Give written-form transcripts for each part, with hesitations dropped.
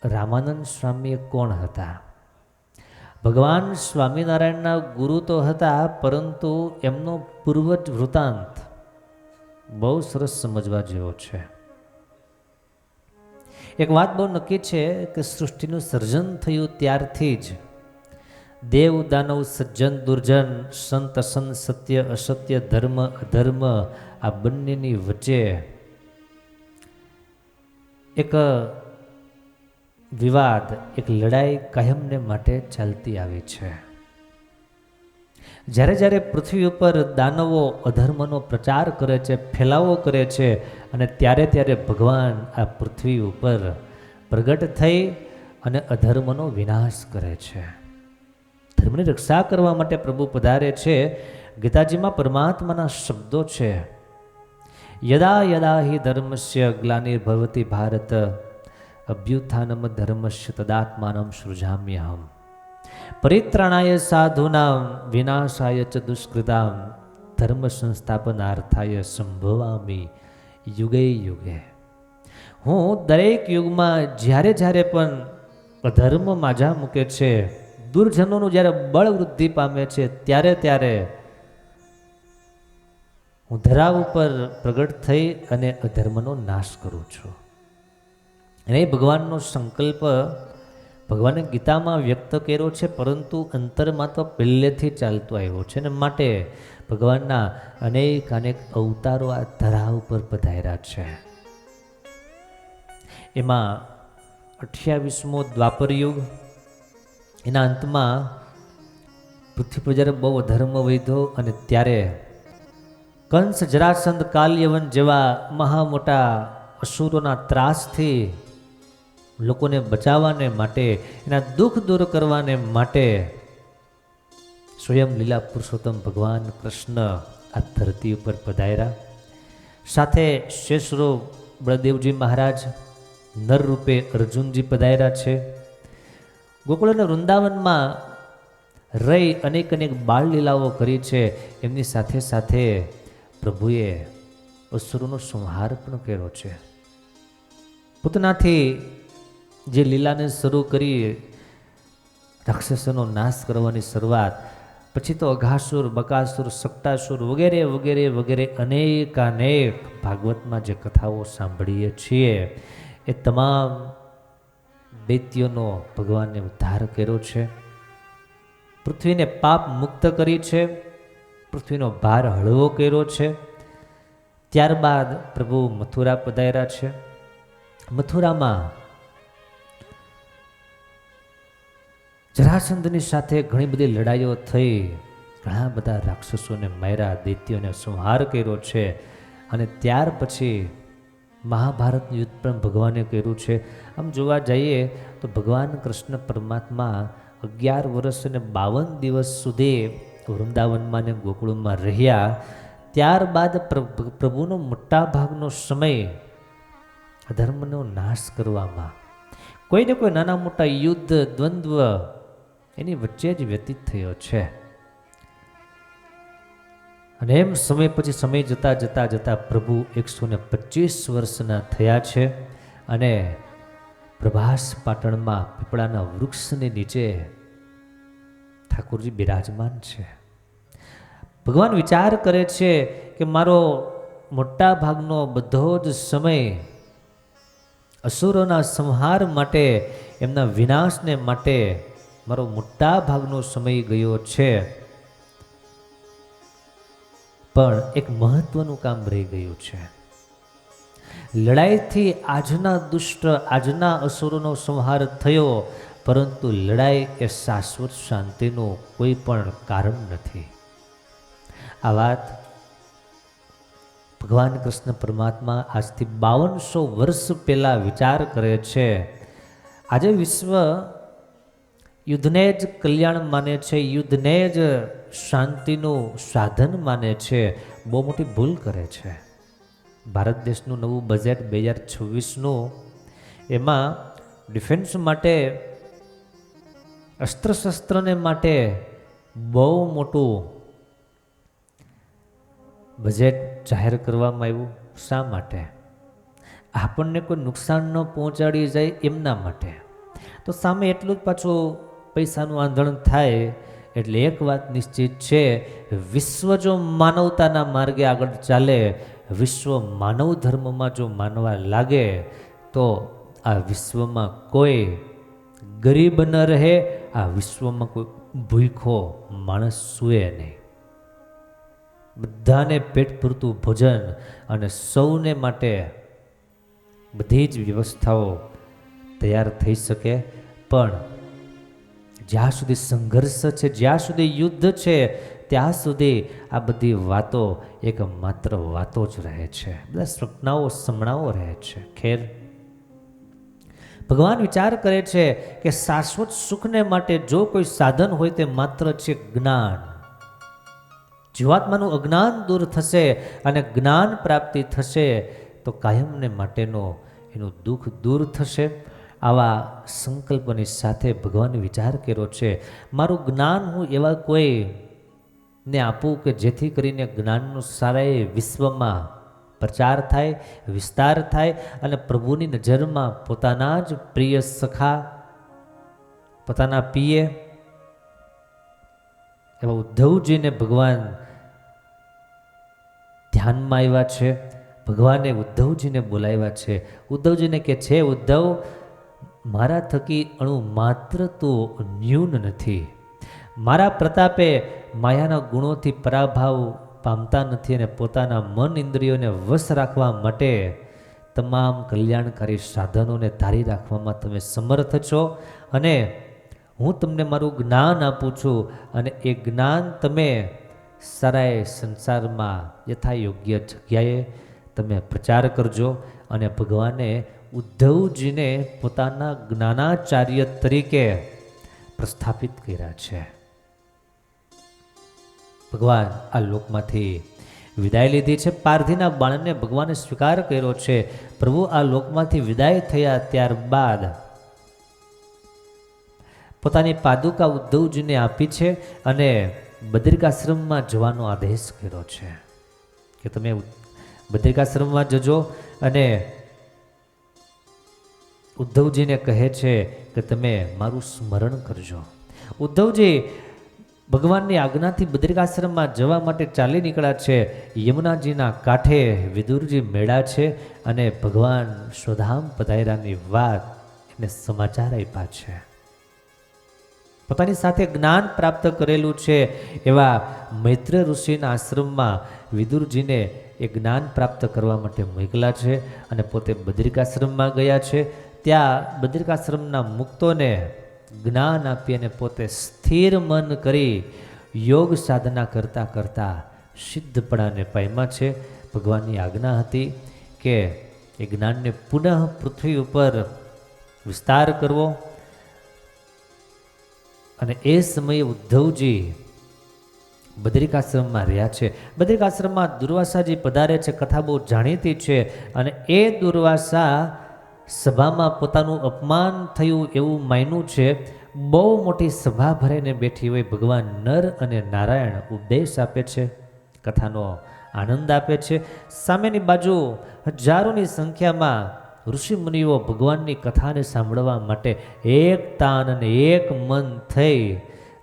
રામાનંદ સ્વામી કોણ હતા? ભગવાન સ્વામિનારાયણના ગુરુ તો હતા, પરંતુ એમનો પૂર્વજ વૃતાંત બહુ સરસ સમજવા જેવો છે. એક વાત બહુ નક્કી છે કે સૃષ્ટિનું સર્જન થયું ત્યારથી જ દેવ દાનવ સજ્જન દુર્જન સંત અસંત સત્ય અસત્ય ધર્મ અધર્મ આ બંનેની વચ્ચે એક વિવાદ, એક લડાઈ કાયમને માટે ચાલતી આવી છે. જ્યારે જ્યારે પૃથ્વી ઉપર દાનવો અધર્મનો પ્રચાર કરે છે, ફેલાવો કરે છે, અને ત્યારે ત્યારે ભગવાન આ પૃથ્વી ઉપર પ્રગટ થઈ અને અધર્મનો વિનાશ કરે છે. ધર્મની રક્ષા કરવા માટે પ્રભુ પધારે છે. ગીતાજીમાં પરમાત્માના શબ્દો છે, યદા યદા હિ ધર્મસ્ય ગ્લાનિર્ભવતિ ભારત અભ્યુત્થાનમ ધર્મસ્ય તદાત્માનમ સૃજામ્યહમ પરિત્રાણાય સાધૂનામ વિનાશાય ચ દુષ્કૃતામ ધર્મ સંસ્થાપનાર્થાય સંભવામી યુગે યુગે. હું દરેક યુગમાં જ્યારે જ્યારે પણ અધર્મ માજા મૂકે છે, દુર્જનોનું જ્યારે બળ વૃદ્ધિ પામે છે, ત્યારે ત્યારે હું ધરા ઉપર પ્રગટ થઈ અને અધર્મનો નાશ કરું છું. અને એ ભગવાનનો સંકલ્પ ભગવાને ગીતામાં વ્યક્ત કર્યો છે, પરંતુ અંતરમાં તો પહેલેથી ચાલતો આવ્યો છે. ને માટે ભગવાનના અનેક અનેક અવતારો આ ધરા ઉપર પધાર્યા છે. એમાં 28મો દ્વાપર યુગ, એના અંતમાં પૃથ્વી પર જ્યારે બહુ અધર્મ વધ્યો અને ત્યારે કંસ જરાસંધ કાલ્યવન જેવા મહા મોટા અસુરોના ત્રાસથી લોકોને બચાવવાને માટે, એના દુઃખ દૂર કરવાને માટે સ્વયં લીલા પુરુષોત્તમ ભગવાન કૃષ્ણ આ ધરતી ઉપર પધાર્યા. સાથે શેષરૂપ બળદેવજી મહારાજ, નર રૂપે અર્જુનજી પધાર્યા છે. ગોકુળ અને વૃંદાવનમાં રહી અનેક અનેક બાળ લીલાઓ કરી છે. એમની સાથે સાથે પ્રભુએ અસુરોનો સંહાર પણ કર્યો છે. પૂતનાથી જે લીલાને શરૂ કરી રાક્ષસોનો નાશ કરવાની શરૂઆત, પછી તો અઘાસુર, બકાસુર, સક્ટાસુર વગેરે વગેરે વગેરે અનેકાનેક ભાગવતમાં જે કથાઓ સાંભળીએ છીએ, એ તમામ દૈત્યોનો ભગવાને ઉદ્ધાર કર્યો છે. પૃથ્વીને પાપ મુક્ત કરી છે, પૃથ્વીનો ભાર હળવો કર્યો છે. ત્યારબાદ પ્રભુ મથુરા પધાર્યા છે. મથુરામાં જરાસંધની સાથે ઘણી બધી લડાઈઓ થઈ, ઘણા બધા રાક્ષસોને માર્યા, દૈત્યોને સંહાર કર્યો છે. અને ત્યાર પછી મહાભારતનું યુદ્ધ પણ ભગવાને કર્યું છે. આમ જોવા જઈએ તો ભગવાન કૃષ્ણ પરમાત્મા 11 વર્ષ અને 52 દિવસ સુધી વૃંદાવનમાં ને ગોકુળમાં રહ્યા. ત્યારબાદ પ્રભુનો મોટા ભાગનો સમય અધર્મનો નાશ કરવામાં, કોઈને કોઈ નાના મોટા યુદ્ધ દ્વંદ્વ એની વચ્ચે જ વ્યતીત થયો છે. અને એમ સમય પછી સમય જતા જતા જતા પ્રભુ 125 વર્ષના થયા છે. અને પ્રભાસ પાટણમાં પીપળાના વૃક્ષની નીચે ઠાકોરજી બિરાજમાન છે. ભગવાન વિચાર કરે છે કે મારો મોટા ભાગનો બધો જ સમય અસુરોના સંહાર માટે, એમના વિનાશને માટે મારો મોટા ભાગનો સમય ગયો છે, પણ એક મહત્વનું કામ રહી ગયું છે. લડાઈથી આજના દુષ્ટ, આજના અસુરોનો સંહાર થયો, પરંતુ લડાઈ એ શાશ્વત શાંતિનું કોઈ પણ કારણ નથી. આ વાત ભગવાન કૃષ્ણ પરમાત્મા આજથી 5200 વર્ષ પહેલા વિચાર કરે છે. આજે વિશ્વ યુદ્ધને જ કલ્યાણ માને છે, યુદ્ધને જ શાંતિનું સાધન માને છે. બહુ મોટી ભૂલ કરે છે. ભારત દેશનું નવું બજેટ 2026નું, એમાં ડિફેન્સ માટે, અસ્ત્ર શસ્ત્રને માટે બહુ મોટું બજેટ જાહેર કરવામાં આવ્યું. શા માટે? આપણને કોઈ નુકસાન ન પહોંચાડી જાય એમના માટે. તો સામે એટલું જ પાછું પૈસાનું આંધણ થાય. એટલે એક વાત નિશ્ચિત છે, વિશ્વ જો માનવતાના માર્ગે આગળ ચાલે, વિશ્વ માનવ ધર્મમાં જો માનવા લાગે, તો આ વિશ્વમાં કોઈ ગરીબ ન રહે, આ વિશ્વમાં કોઈ ભૂખો માણસ સૂએ નહીં. બધાને પેટ પૂરતું ભોજન અને સૌને માટે બધી જ વ્યવસ્થાઓ તૈયાર થઈ શકે. પણ જ્યાં સુધી સંઘર્ષ છે, જ્યાં સુધી યુદ્ધ છે, ત્યાં સુધી આ બધી વાતો એક માત્ર વાતો જ રહે છે, બધા સપનાઓ સમણાઓ રહે છે. ખેર, ભગવાન વિચાર કરે છે કે શાશ્વત સુખને માટે જો કોઈ સાધન હોય તે માત્ર છે જ્ઞાન. જીવાત્માનું અજ્ઞાન દૂર થશે અને જ્ઞાન પ્રાપ્તિ થશે તો કાયમને માટેનો એનું દુઃખ દૂર થશે. આવા સંકલ્પની સાથે ભગવાને વિચાર કર્યો છે, મારું જ્ઞાન હું એવા કોઈને આપું કે જેથી કરીને જ્ઞાનનો સારા વિશ્વમાં પ્રચાર થાય, વિસ્તાર થાય અને પ્રભુની નજરમાં પોતાના જ પ્રિય સખા, પોતાના પિયે એવા ઉદ્ધવજીને ભગવાન ધ્યાનમાં આવ્યા છે. ભગવાને ઉદ્ધવજીને બોલાવ્યા છે. ઉદ્ધવજીને કે છે, ઉદ્ધવ, મારા થકી અણુ માત્ર તો ન્યૂન નથી. મારા પ્રતાપે માયાના ગુણોથી પરાભાવ પામતા નથી અને પોતાના મન ઇન્દ્રિયોને વશ રાખવા માટે તમામ કલ્યાણકારી સાધનોને ધારી રાખવામાં તમે સમર્થ છો. અને હું તમને મારું જ્ઞાન આપું છું અને એ જ્ઞાન તમે સારાએ સંસારમાં યથા યોગ્ય જગ્યાએ તમે પ્રચાર કરજો. અને ભગવાને ઉદ્ધવજીને પોતાના જ્ઞાનાચાર્ય તરીકે પ્રસ્થાપિત કર્યા છે. ભગવાન આ લોકમાંથી વિદાય લીધી છે. પારધીના બાણને ભગવાને સ્વીકાર કર્યો છે. પ્રભુ આ લોકમાંથી વિદાય થયા ત્યારબાદ પોતાની પાદુકા ઉદ્ધવજીને આપી છે અને બદ્રિકાશ્રમમાં જવાનો આદેશ કર્યો છે કે તમે બદ્રિકાશ્રમમાં જજો. અને ઉદ્ધવજીને કહે છે કે તમે મારું સ્મરણ કરજો. ઉદ્ધવજી ભગવાનની આજ્ઞાથી બદ્રિકાશ્રમમાં જવા માટે ચાલી નીકળ્યા છે. યમુનાજીના કાંઠે વિદુરજી મેળા છે અને ભગવાન સ્વધામ પધાર્યાની વાત એને સમાચાર આપ્યા છે. પોતાની સાથે જ્ઞાન પ્રાપ્ત કરેલું છે એવા મૈત્રેય ઋષિના આશ્રમમાં વિદુરજીને એ જ્ઞાન પ્રાપ્ત કરવા માટે મોકલા છે અને પોતે બદ્રિકાશ્રમમાં ગયા છે. ત્યાં બદ્રિકાશ્રમના મુક્તોને જ્ઞાન આપી અને પોતે સ્થિર મન કરી યોગ સાધના કરતાં કરતાં સિદ્ધપણાને પામ્યા છે. ભગવાનની આજ્ઞા હતી કે એ જ્ઞાનને પુનઃ પૃથ્વી ઉપર વિસ્તાર કરવો. અને એ સમયે ઉદ્ધવજી બદ્રિકાશ્રમમાં રહ્યા છે. બદ્રિકાશ્રમમાં દુર્વાસાજી પધારે છે. કથા બહુ જાણીતી છે. અને એ દુર્વાસા સભામાં પોતાનું અપમાન થયું એવું માન્યું છે. બહુ મોટી સભા ભરાઈને બેઠી હોય, ભગવાન નર અને નારાયણ ઉપદેશ આપે છે, કથાનો આનંદ આપે છે. સામેની બાજુ હજારોની સંખ્યામાં ઋષિ મુનિઓ ભગવાનની કથાને સાંભળવા માટે એક તાન અને એક મન થઈ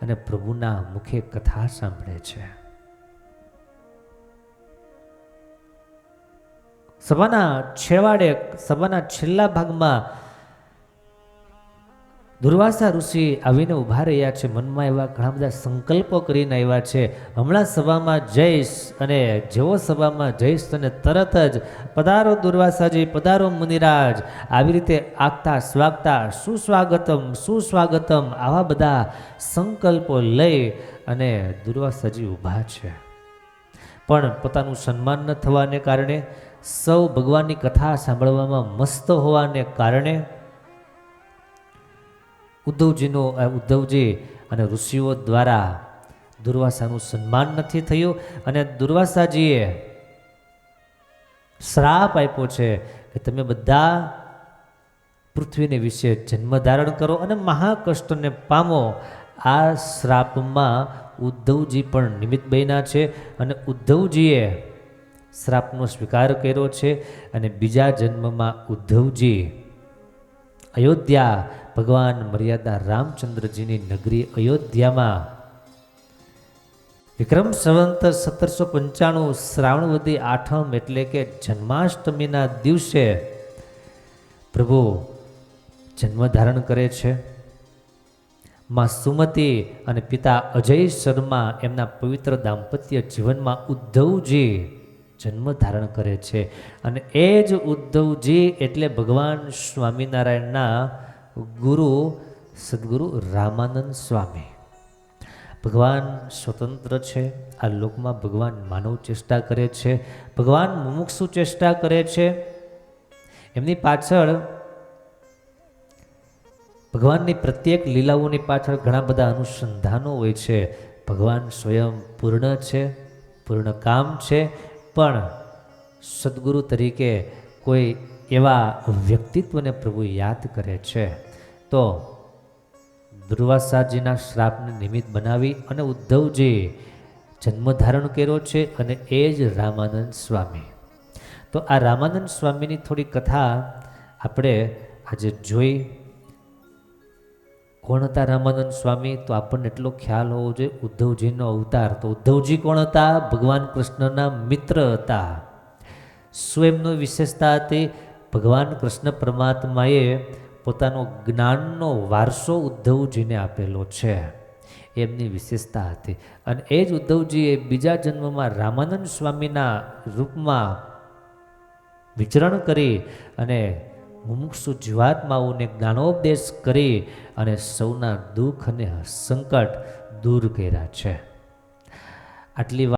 અને પ્રભુના મુખે કથા સાંભળે છે. સભાના છેવાડે, સભાના છેલ્લા ભાગમાં દુર્વાસા ઋષિ આવીને ઊભા રહ્યા છે. મનમાં એવા ઘણા બધા સંકલ્પો કરીને આવ્યા છે, હમણાં સભામાં જઈશ અને જેવો સભામાં જઈશ અને તરત જ પધારો દુર્વાસાજી, પધારો મુનિરાજ, આવી રીતે આગતા સ્વાગતા, સુસ્વાગતમ સુસ્વાગતમ, આવા બધા સંકલ્પો લઈ અને દુર્વાસાજી ઊભા છે. પણ પોતાનું સન્માન ન થવાને કારણે, સૌ ભગવાનની કથા સાંભળવામાં મસ્ત હોવાને કારણે ઉદ્ધવજી અને ઋષિઓ દ્વારા દુર્વાસાનું સન્માન નથી થયું. અને દુર્વાસાજીએ શ્રાપ આપ્યો છે કે તમે બધા પૃથ્વીને વિશે જન્મ ધારણ કરો અને મહાકષ્ટને પામો. આ શ્રાપમાં ઉદ્ધવજી પણ નિમિત્ત બન્યા છે અને ઉદ્ધવજીએ શ્રાપનો સ્વીકાર કર્યો છે. અને બીજા જન્મમાં ઉદ્ધવજી અયોધ્યા ભગવાન મર્યાદા રામચંદ્રજીની નગરી અયોધ્યામાં વિક્રમ સંવંત 1795 શ્રાવણવદી આઠમ એટલે કે જન્માષ્ટમીના દિવસે પ્રભુ જન્મ ધારણ કરે છે. માં સુમતી અને પિતા અજય શર્મા એમના પવિત્ર દાંપત્ય જીવનમાં ઉદ્ધવજી જન્મ ધારણ કરે છે. અને એ જ ઉદ્ધવજી એટલે ભગવાન સ્વામિનારાયણના ગુરુ સદગુરુ રામાનંદ સ્વામી. ભગવાન સ્વતંત્ર છે. આ લોકમાં ભગવાન માનવ ચેષ્ટા કરે છે, ભગવાન મુમુક્ષુ ચેષ્ટા કરે છે. એમની પાછળ ભગવાનની પ્રત્યેક લીલાઓની પાછળ ઘણા બધા અનુસંધાનો હોય છે. ભગવાન સ્વયં પૂર્ણ છે, પૂર્ણ કામ છે, પણ સદગુરુ તરીકે કોઈ એવા વ્યક્તિત્વને પ્રભુ યાદ કરે છે તો દુર્વાસાજીના શ્રાપને નિમિત્ત બનાવી અને ઉદ્ધવજી જન્મ ધારણ કર્યો છે અને એ જ રામાનંદ સ્વામી. તો આ રામાનંદ સ્વામીની થોડી કથા આપણે આજે જોઈ. કોણ હતા રામાનંદ સ્વામી? તો આપણને એટલો ખ્યાલ હોવો જોઈએ, ઉદ્ધવજીનો અવતાર. તો ઉદ્ધવજી કોણ હતા? ભગવાન કૃષ્ણના મિત્ર હતા. શું એમની વિશેષતા હતી? ભગવાન કૃષ્ણ પરમાત્માએ પોતાનો જ્ઞાનનો વારસો ઉદ્ધવજીને આપેલો છે, એમની વિશેષતા હતી. અને એ જ ઉદ્ધવજીએ બીજા જન્મમાં રામાનંદ સ્વામીના રૂપમાં વિચરણ કરી અને મુમુક્ષુ જીવાત્માઓને જ્ઞાનોપદેશ કરી અને સૌના દુઃખ અને સંકટ દૂર કર્યા છે. આટલી